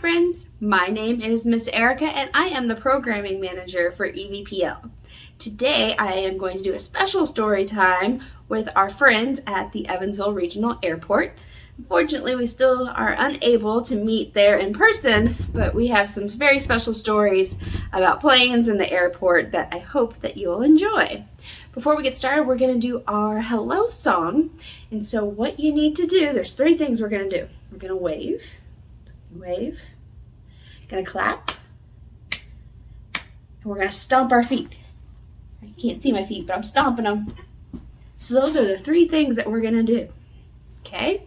friends, my name is Miss Erika and I am the programming manager for EVPL. Today I am going to do a special story time with our friends at the Evansville Regional Airport. Unfortunately, we still are unable to meet there in person, but we have some very special stories about planes and the airport that I hope that you'll enjoy. Before we get started, we're going to do our hello song. And so what you need to do, there's three things we're going to do. We're going to wave, going to clap, and we're going to stomp our feet. You can't see my feet, but I'm stomping them. So those are the three things that we're going to do. Okay?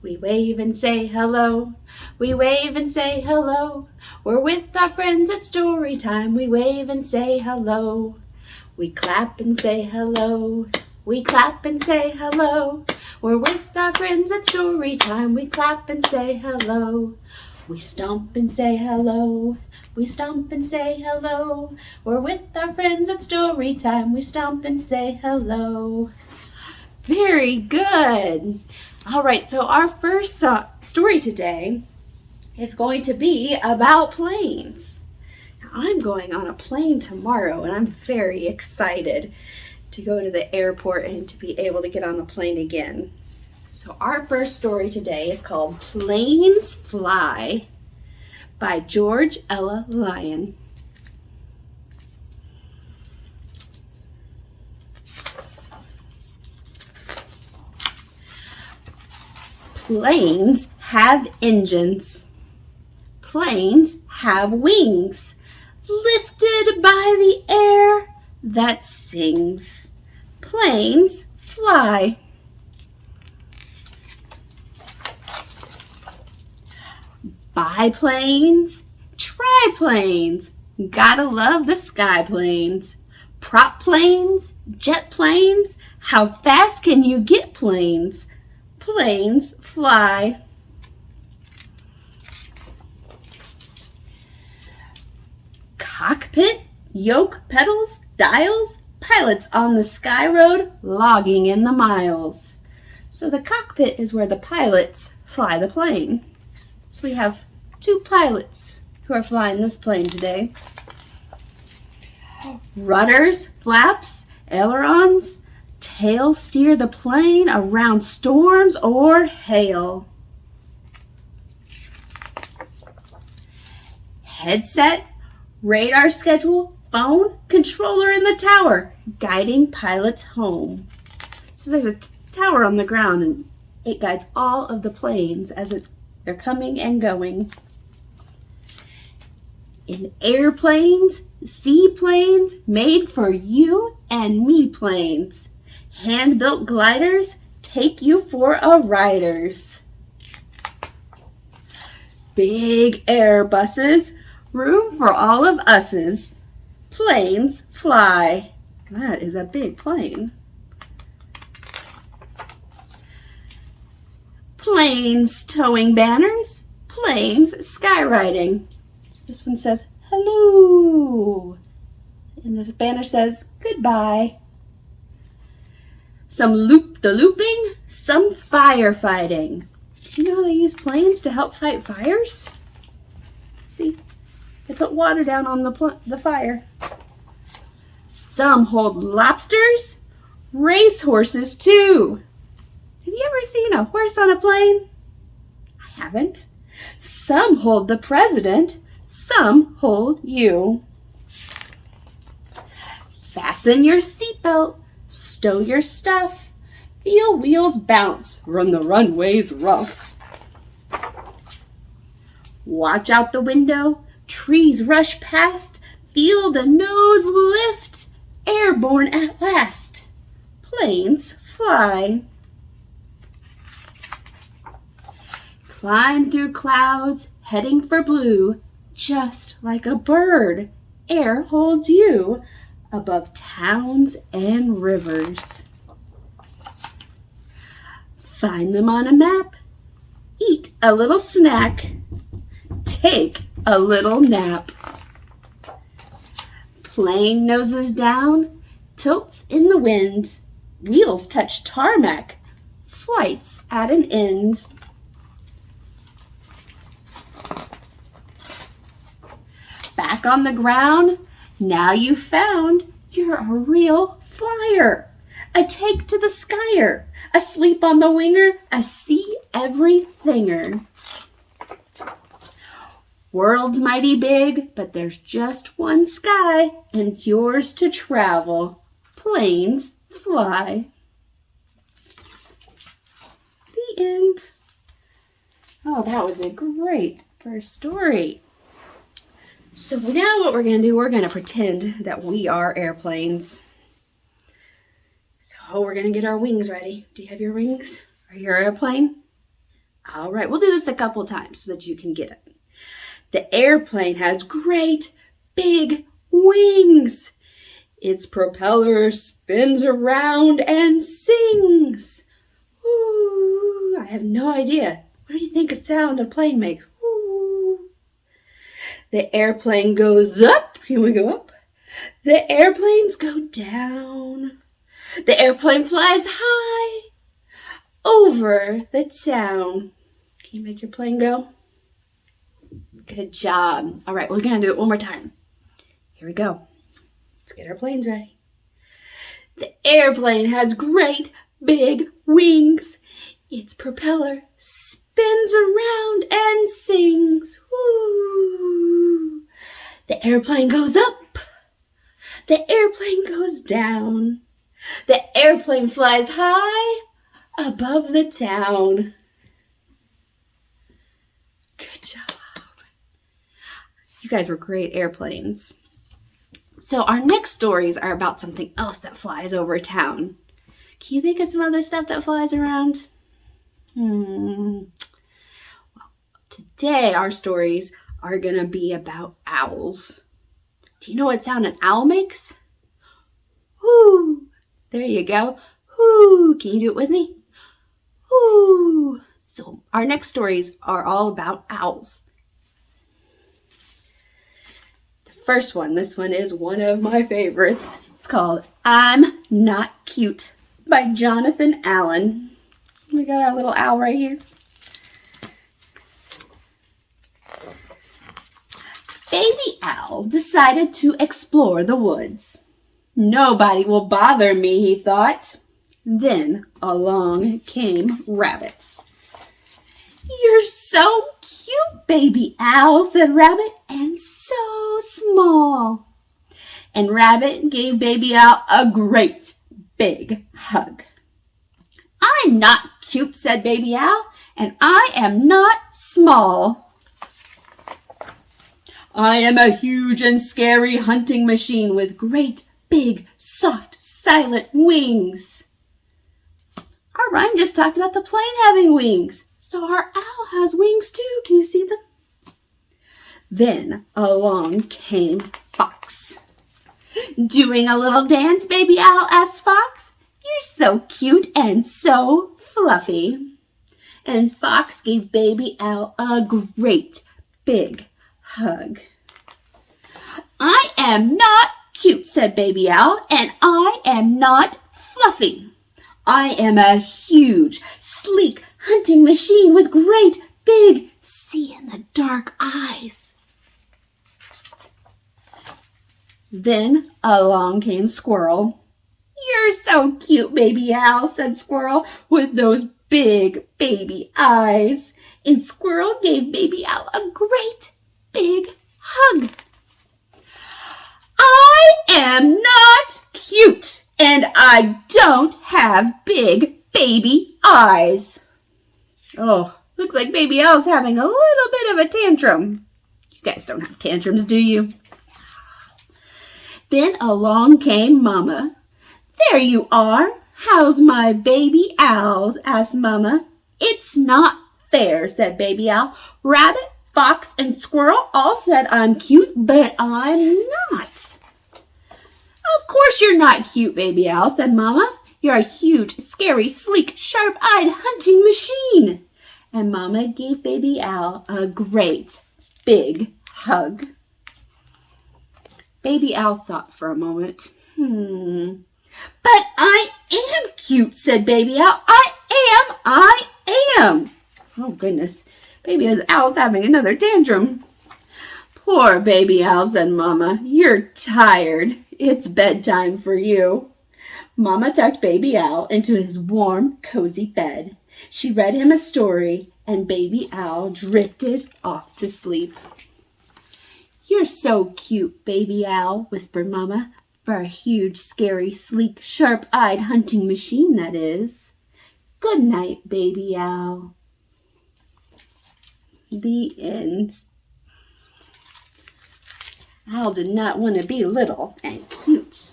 We wave and say hello. We wave and say hello. We're with our friends at story time. We wave and say hello. We clap and say hello. We clap and say hello. We're with our friends at story time. We clap and say hello. We stomp and say hello. We stomp and say hello. We're with our friends at story time. We stomp and say hello. Very good. All right, so our first story today is going to be about planes. Now, I'm going on a plane tomorrow, and I'm very excited to go to the airport and to be able to get on a plane again. So our first story today is called Planes Fly by 𝐁𝐨𝐤𝐬 𝐌𝐞𝐧𝐭𝐢𝐨. Planes have engines. Planes have wings, lifted by the air that sings. Planes fly. Biplanes, triplanes, gotta love the sky planes. Prop planes, jet planes, how fast can you get planes? Planes fly. Cockpit, yoke, pedals, dials, pilots on the sky road, logging in the miles. So the cockpit is where the pilots fly the plane. So we have two pilots who are flying this plane today. Rudders, flaps, ailerons, tails steer the plane around storms or hail. Headset, radar schedule, phone, controller in the tower, guiding pilots home. So there's a tower on the ground and it guides all of the planes as they're coming and going. In airplanes, seaplanes, made for you and me planes. Hand-built gliders take you for a riders. Big Airbuses, room for all of us's. Planes fly. That is a big plane. Planes towing banners, planes skywriting. So this one says hello, and this banner says goodbye. Some loop-the-looping, some firefighting. Do you know how they use planes to help fight fires? See, they put water down on the fire. Some hold lobsters, racehorses too. Have you ever seen a horse on a plane? I haven't. Some hold the president, some hold you. Fasten your seatbelt, stow your stuff, feel wheels bounce, run the runways rough. Watch out the window, trees rush past, feel the nose lift, airborne at last. Planes fly. Climb through clouds, heading for blue, just like a bird, air holds you above towns and rivers. Find them on a map, eat a little snack, take a little nap. Plane noses down, tilts in the wind, wheels touch tarmac, flight's at an end. back on the ground. Now you found you're a real flyer. A take to the skyer, asleep on the winger, a see everythinger. World's mighty big, but there's just one sky, and yours to travel. Planes fly. The end. Oh, that was a great first story. So now what we're going to do, we're going to pretend that we are airplanes. So we're going to get our wings ready. Do you have your wings? Are you an airplane? All right, we'll do this a couple times so that you can get it. The airplane has great big wings. Its propeller spins around and sings. Ooh, I have no idea. What do you think a sound a plane makes? Ooh. The airplane goes up. Can we go up? The airplanes go down. The airplane flies high over the town. Can you make your plane go? Good job. All right, we're going to do it one more time. Here we go. Let's get our planes ready. The airplane has great big wings. Its propeller spins around and sings. Woo! The airplane goes up. The airplane goes down. The airplane flies high above the town. Good job. You guys were great airplanes. So our next stories are about something else that flies over town. Can you think of some other stuff that flies around? Well, today our stories are going to be about owls. Do you know what sound an owl makes? Whoo! There you go. Whoo! Can you do it with me? Whoo! So our next stories are all about owls. The first one, this one is one of my favorites. It's called I'm Not Cute by Jonathan Allen. We got our little owl right here. Baby owl decided to explore the woods. Nobody will bother me, he thought. Then along came Rabbit. You're so cute, baby owl, said Rabbit, and so small. And Rabbit gave baby owl a great big hug. I'm not cute, said baby owl, and I am not small. I am a huge and scary hunting machine with great, big, soft, silent wings. Our rhyme just talked about the plane having wings, so our owl has wings too. Can you see them? Then along came Fox. Doing a little dance, baby owl, asked Fox. You're so cute and so fluffy. And Fox gave baby owl a great big hug. I am not cute, said baby owl, and I am not fluffy. I am a huge, sleek hunting machine with great, big, see-in-the-dark eyes. Then along came Squirrel. You're so cute, baby owl, said Squirrel, with those big baby eyes. And Squirrel gave baby owl a great big hug. I am not cute, and I don't have big baby eyes. Oh, looks like baby owl's having a little bit of a tantrum. You guys don't have tantrums, do you? Then along came Mama. There you are. How's my baby owls? Asked Mama. It's not fair, said baby owl. Rabbit, Fox, and Squirrel all said I'm cute, but I'm not. Of course you're not cute, baby owl, said Mama. You're a huge, scary, sleek, sharp-eyed hunting machine. And Mama gave baby owl a great big hug. Baby owl thought for a moment. But I am cute, said baby owl. I am. Oh, goodness. Baby owl's having another tantrum. Poor baby owl, said Mama. You're tired. It's bedtime for you. Mama tucked baby owl into his warm, cozy bed. She read him a story, and baby owl drifted off to sleep. You're so cute, baby owl, whispered Mama, for a huge, scary, sleek, sharp-eyed hunting machine, that is. Good night, baby owl. The end. Owl did not want to be little and cute.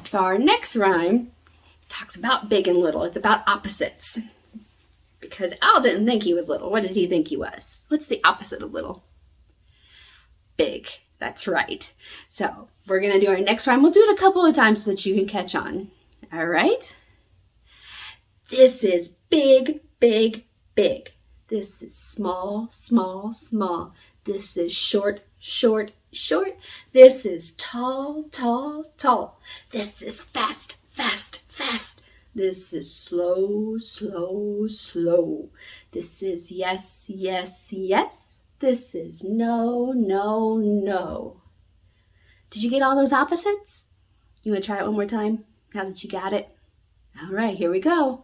So our next rhyme talks about big and little. It's about opposites. Because Owl didn't think he was little. What did he think he was? What's the opposite of little? Big. That's right. So we're going to do our next rhyme. We'll do it a couple of times so that you can catch on. All right? This is big, big, big. This is small, small, small. This is short, short, short. This is tall, tall, tall. This is fast, fast, fast. This is slow, slow, slow. This is yes, yes, yes. This is no, no, no. Did you get all those opposites? You want to try it one more time now that you got it? All right, here we go.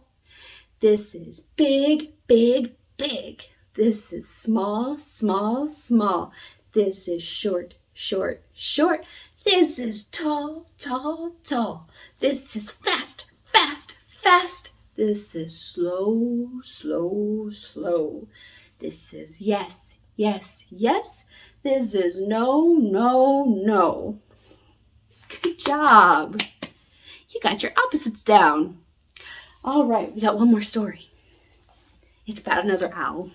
This is big, big, big. This is small, small, small. This is short, short, short. This is tall, tall, tall. This is fast, fast, fast. This is slow, slow, slow. This is yes, yes, yes. This is no, no, no. Good job. You got your opposites down. All right, we got one more story. It's about another owl.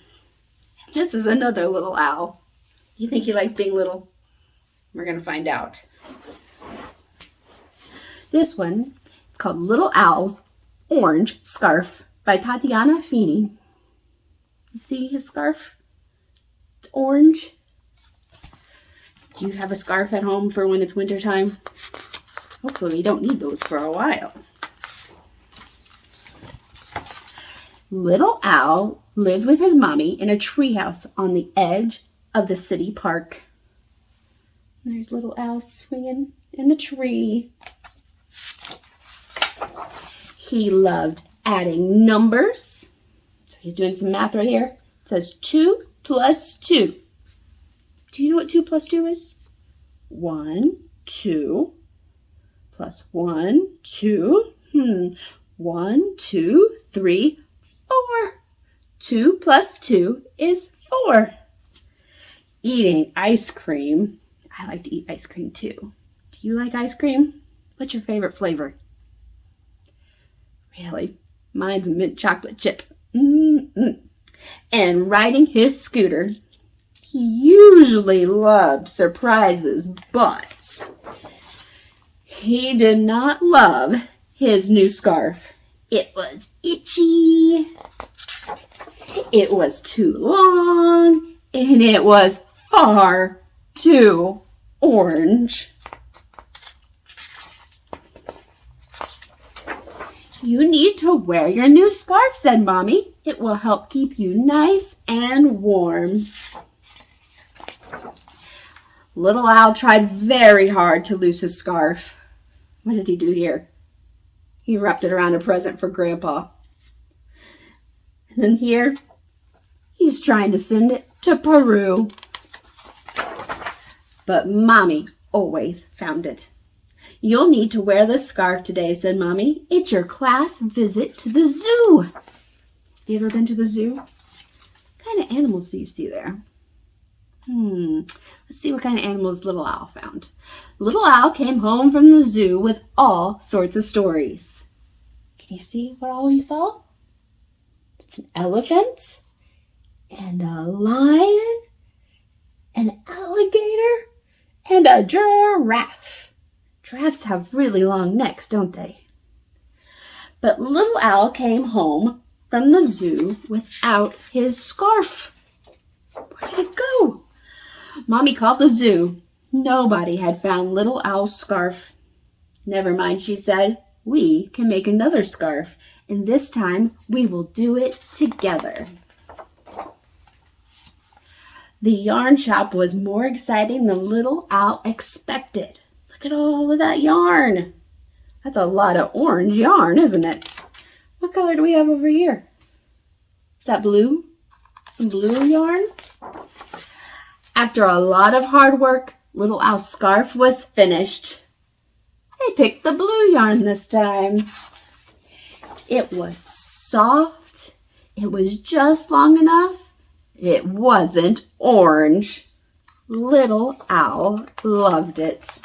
This is another little owl. You think he likes being little? We're going to find out. This one is called Little Owl's Orange Scarf by Tatiana Feeney. You see his scarf? It's orange. Do you have a scarf at home for when it's wintertime? Hopefully you don't need those for a while. Little Owl lived with his mommy in a treehouse on the edge of the city park. There's Little Owl swinging in the tree. He loved adding numbers. So he's doing some math right here. It says 2 plus 2. Do you know what 2 plus 2 is? 1, 2, plus 1, 2. 1, 2, 3, 4. 2 plus 2 is 4. Eating ice cream. I like to eat ice cream too. Do you like ice cream? What's your favorite flavor? Really? Mine's mint chocolate chip. And riding his scooter. He usually loved surprises, but he did not love his new scarf. It was itchy, it was too long, and it was far too orange. You need to wear your new scarf, said Mommy. It will help keep you nice and warm. Little Owl tried very hard to lose his scarf. What did he do here? He wrapped it around a present for Grandpa. And then here, he's trying to send it to Peru. But Mommy always found it. You'll need to wear this scarf today, said Mommy. It's your class visit to the zoo. Have you ever been to the zoo? What kind of animals do you see there? Let's see what kind of animals Little Owl found. Little Owl came home from the zoo with all sorts of stories. Can you see what all he saw? It's an elephant, and a lion, an alligator, and a giraffe. Giraffes have really long necks, don't they? But Little Owl came home from the zoo without his scarf. Where did it go? Mommy called the zoo. Nobody had found Little Owl's scarf. Never mind, she said. We can make another scarf, and this time we will do it together. The yarn shop was more exciting than little Owl expected. Look at all of that yarn. That's a lot of orange yarn, isn't it? What color do we have over here? Is that blue? Some blue yarn? After a lot of hard work, little Owl's scarf was finished. They picked the blue yarn this time. It was soft. It was just long enough. It wasn't orange. Little Owl loved it.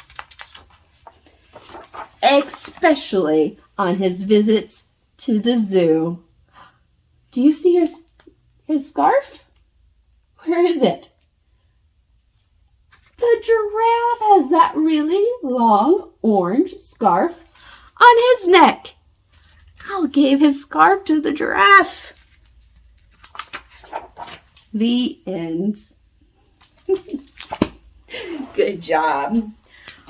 Especially on his visits to the zoo. Do you see his scarf? Where is it? The giraffe has that really long orange scarf on his neck. Owl gave his scarf to the giraffe. The end. Good job.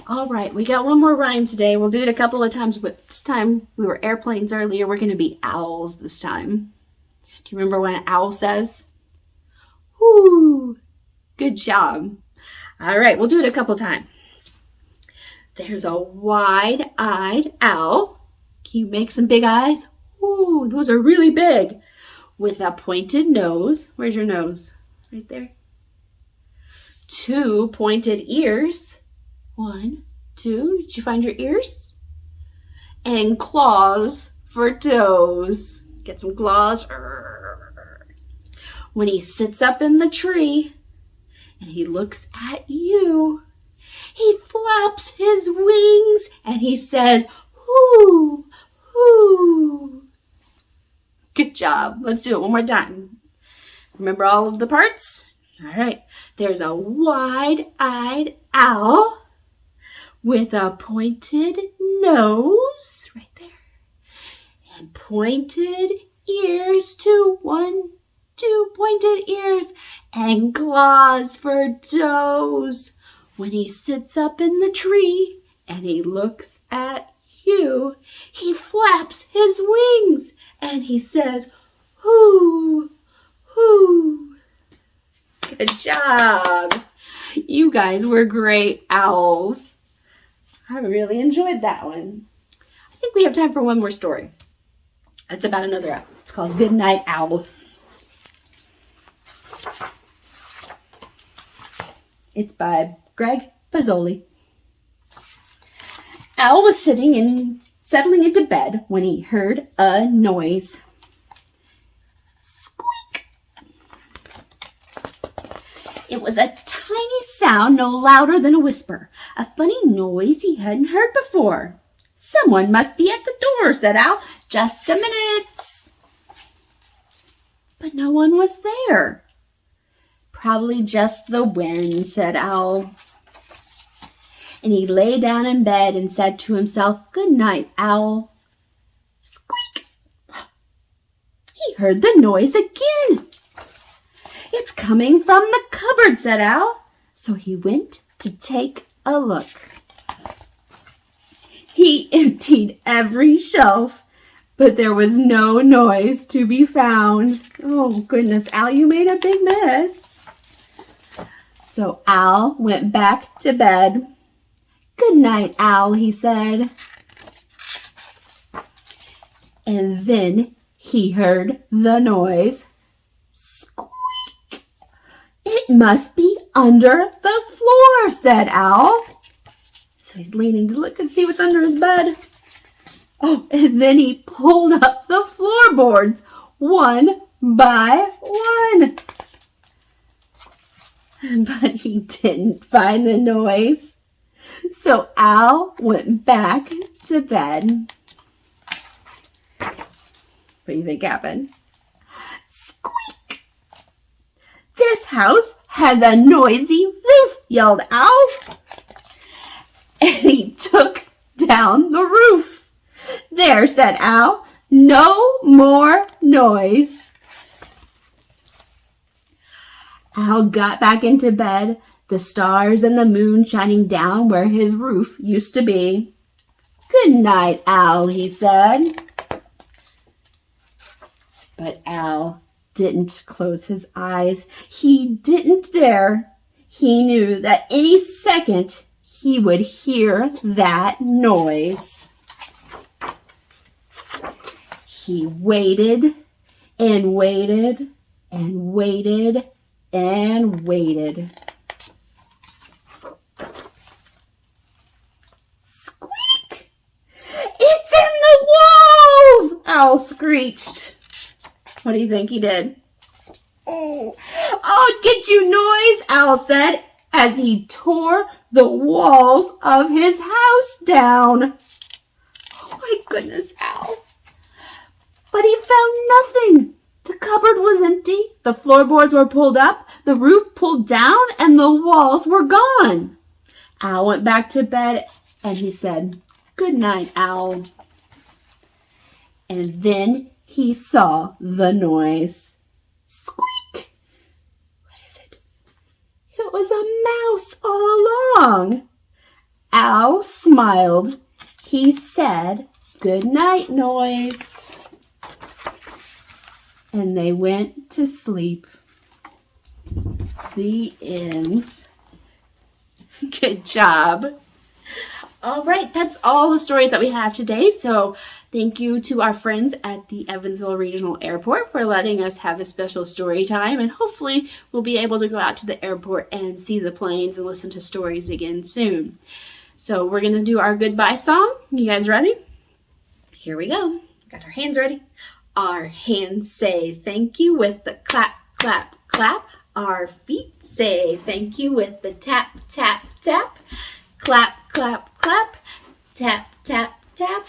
All right, we got one more rhyme today. We'll do it a couple of times, but this time we were airplanes earlier. We're going to be owls this time. Do you remember when an owl says? Whoo! Good job. All right, we'll do it a couple times. There's a wide-eyed owl. Can you make some big eyes? Ooh, those are really big. With a pointed nose. Where's your nose? Right there. 2 pointed ears. 1, 2. Did you find your ears? And claws for toes. Get some claws. When he sits up in the tree and he looks at you, he flaps his wings and he says, "Hoo, hoo." Good job. Let's do it one more time. Remember all of the parts? All right. There's a wide-eyed owl with a pointed nose right there and pointed ears, 2 pointed ears and claws for toes. When he sits up in the tree and he looks at you, he flaps his wings and he says, "Hoo, hoo." Good job. You guys were great owls. I really enjoyed that one. I think we have time for one more story. It's about another owl. It's called Good Night Owl. It's by Greg Pazzoli. Owl was settling into bed when he heard a noise. Squeak! It was a tiny sound no louder than a whisper, a funny noise he hadn't heard before. "Someone must be at the door," said Owl. "Just a minute." But no one was there. "Probably just the wind," said Owl. And he lay down in bed and said to himself, "Good night, Owl." Squeak! He heard the noise again. "It's coming from the cupboard," said Owl. So he went to take a look. He emptied every shelf, but there was no noise to be found. Oh, goodness, Owl, you made a big mess. So Owl went back to bed. "Good night, Owl," he said. And then he heard the noise. Squeak! "It must be under the floor," said Owl. So he's leaning to look and see what's under his bed. Oh, and then he pulled up the floorboards one by one. But he didn't find the noise. So Owl went back to bed. What do you think happened? Squeak! "This house has a noisy roof," yelled Owl. And he took down the roof. "There," said Owl, "no more noise." Owl got back into bed, the stars and the moon shining down where his roof used to be. "Good night, Owl," he said. But Owl didn't close his eyes. He didn't dare. He knew that any second he would hear that noise. He waited and waited and waited and waited. Squeak! It's in the walls! Owl screeched. What do you think he did? Oh, I'll get you, noise, Owl said as he tore the walls of his house down. Oh my goodness, Owl. But he found nothing. The cupboard was empty. The floorboards were pulled up, the roof pulled down, and the walls were gone. Owl went back to bed and he said, "Good night, Owl." And then he saw the noise. Squeak! What is it? It was a mouse all along. Owl smiled. He said, "Good night, noise." And they went to sleep. The end. Good job. All right, that's all the stories that we have today. So thank you to our friends at the Evansville Regional Airport for letting us have a special story time. And hopefully we'll be able to go out to the airport and see the planes and listen to stories again soon. So we're going to do our goodbye song. You guys ready? Here we go. Got our hands ready. Our hands say thank you with the clap, clap, clap. Our feet say thank you with the tap, tap, tap. Clap, clap, clap. Tap, tap, tap.